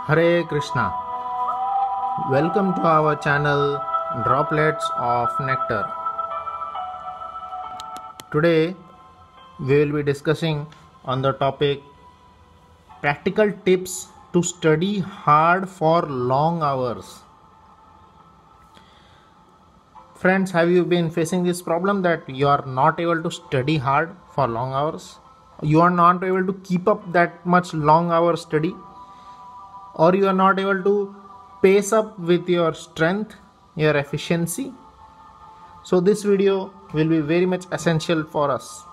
Hare Krishna. Welcome to our channel Droplets of Nectar. Today we will be discussing on the topic practical tips to study hard for long hours. Friends, have you been facing this problem that you are not able to study hard for long hours? You are not able to keep up that much long hour study, or you are not able to pace up with your strength, your efficiency. So this video will be very much essential for us.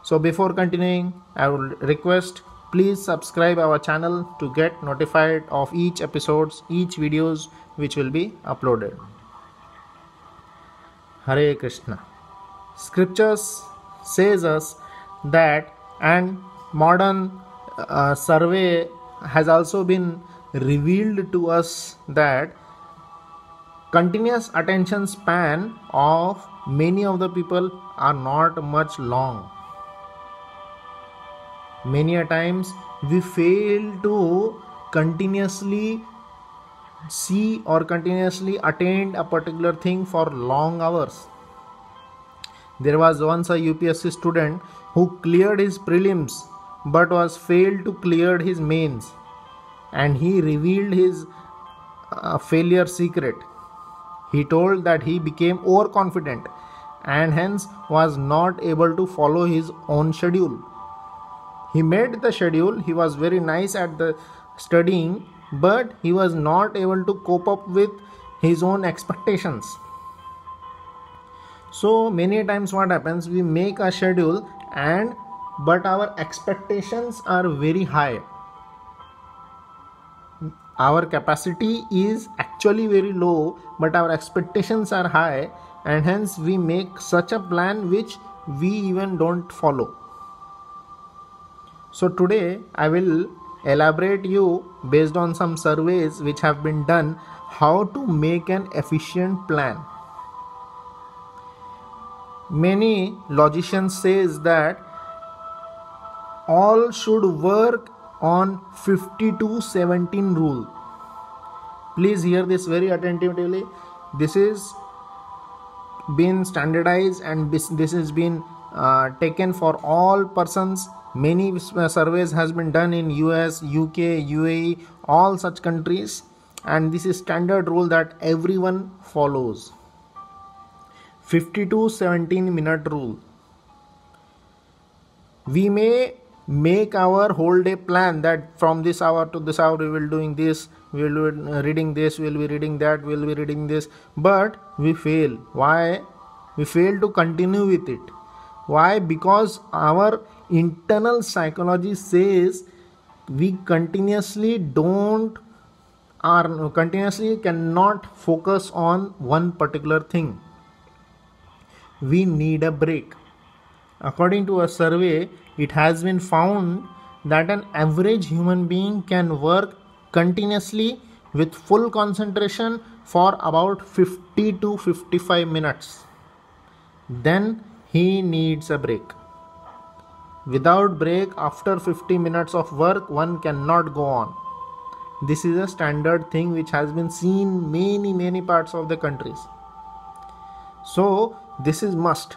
So before continuing, I would request please subscribe our channel to get notified of each episodes, each videos which will be uploaded. Hare Krishna. Scriptures says us that, and modern survey has also been revealed to us, that continuous attention span of many of the people are not much long. Many a times we fail to continuously see or continuously attain a particular thing for long hours. There was once a UPSC student who cleared his prelims but was failed to clear his mains, and he revealed his failure secret. He told that he became overconfident and hence was not able to follow his own schedule. He made the schedule, he was very nice at the studying, but he was not able to cope up with his own expectations. So many times what happens, we make a schedule but our expectations are very high. Our capacity is actually very low, but our expectations are high, and hence we make such a plan which we even don't follow. So today I will elaborate you, based on some surveys which have been done, how to make an efficient plan. Many logicians says that all should work on 50-17 rule. Please hear this very attentively. This is been standardized and this has been taken for all persons. Many surveys has been done in US, UK, UAE, all such countries, and this is standard rule that everyone follows. 50-17 minute rule. We may make our whole day plan that from this hour to this hour we will doing this, we will be reading this, we will be reading that, we will be reading this, but we fail. Why? We fail to continue with it. Why? Because our internal psychology says we continuously cannot focus on one particular thing. We need a break. According to a survey, it has been found that an average human being can work continuously with full concentration for about 50 to 55 minutes. Then he needs a break. Without break, after 50 minutes of work, one cannot go on. This is a standard thing which has been seen in many parts of the countries. So this is must.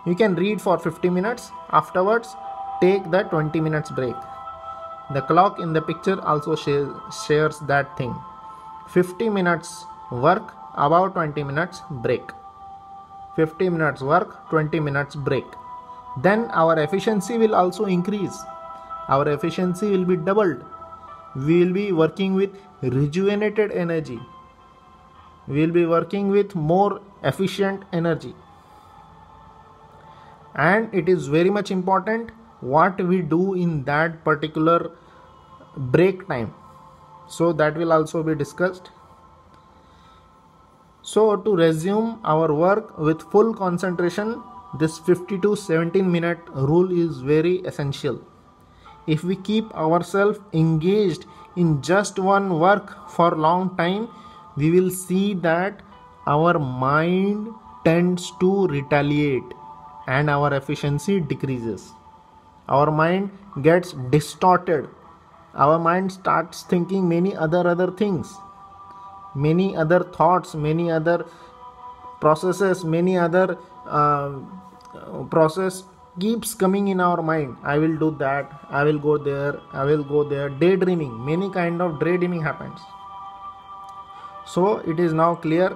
You can read for 50 minutes, afterwards take the 20 minutes break. The clock in the picture also shares that thing. 50 minutes work, about 20 minutes break. 50 minutes work, 20 minutes break. Then our efficiency will also increase. Our efficiency will be doubled. We will be working with rejuvenated energy. We will be working with more efficient energy. And it is very much important what we do in that particular break time. So that will also be discussed. So to resume our work with full concentration, this 50-17 minute rule is very essential. If we keep ourselves engaged in just one work for long time, we will see that our mind tends to retaliate and our efficiency decreases. Our mind gets distorted our mind starts thinking many other things, many other thoughts, many other processes, many other process keeps coming in our mind. I will do that, I will go there, I will go there. Daydreaming, many kind of daydreaming happens. So it is now clear,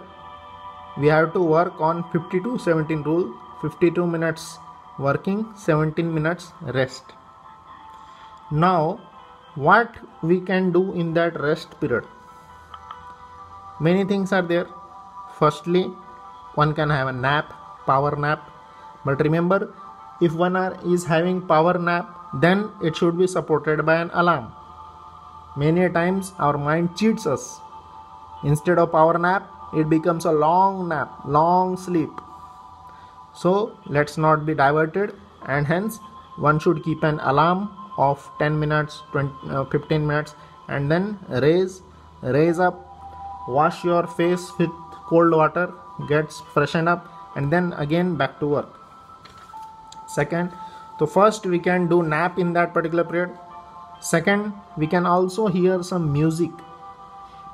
we have to work on 52-17 rule. 52 minutes working, 17 minutes rest. Now what we can do in that rest period? Many things are there. Firstly, one can have a nap, power nap. But remember, if one is having power nap, then it should be supported by an alarm. Many times our mind cheats us. Instead of power nap, it becomes a long nap, long sleep. So let's not be diverted, and hence one should keep an alarm of 10 minutes, 15 minutes, and then raise up, wash your face with cold water, gets freshened up, and then again back to work. Second, so first we can do nap in that particular period. Second, we can also hear some music.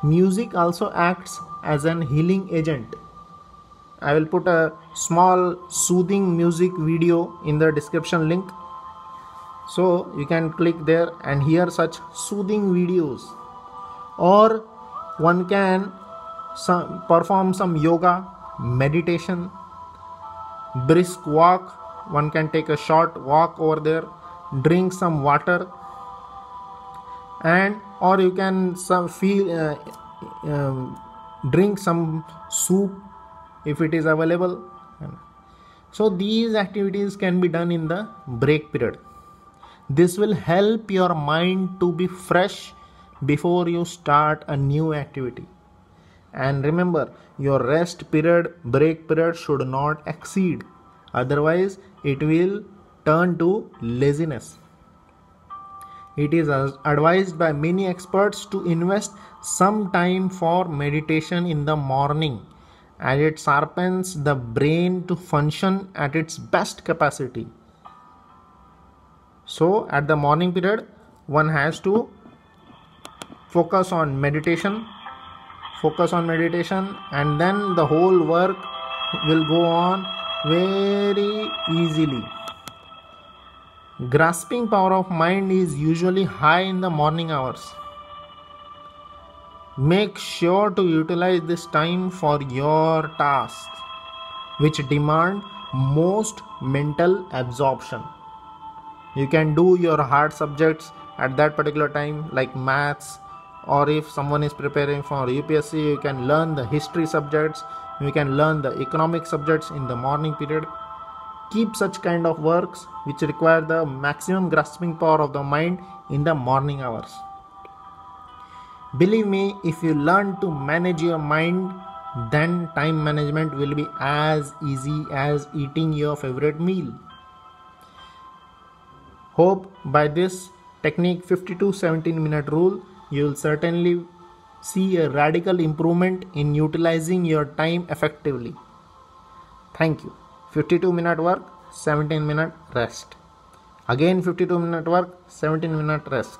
Music also acts as an healing agent. I will put a small soothing music video in the description link, so you can click there and hear such soothing videos. Or one can perform some yoga, meditation, brisk walk. One can take a short walk over there, drink some water, and or you can drink some soup if it is available. So these activities can be done in the break period. This will help your mind to be fresh before you start a new activity. And remember, your rest period, break period should not exceed, otherwise it will turn to laziness. It is advised by many experts to invest some time for meditation in the morning, as it sharpens the brain to function at its best capacity. So at the morning period, one has to focus on meditation, and then the whole work will go on very easily. Grasping power of mind is usually high in the morning hours. Make sure to utilize this time for your tasks which demand most mental absorption. You can do your hard subjects at that particular time, like maths, or if someone is preparing for UPSC, you can learn the history subjects, you can learn the economic subjects in the morning period. Keep such kind of works which require the maximum grasping power of the mind in the morning hours. Believe me, if you learn to manage your mind, then time management will be as easy as eating your favorite meal. Hope by this technique 52-17 minute rule, you will certainly see a radical improvement in utilizing your time effectively. Thank you. 52 minute work, 17 minute rest. Again 52 minute work, 17 minute rest.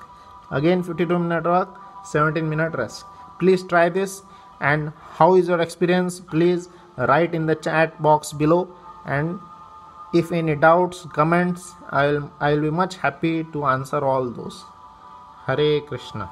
Again 52 minute work, 17 minute rest. Please try this, and how is your experience? Please write in the chat box below, and if any doubts, comments, I will be much happy to answer all those. Hare Krishna.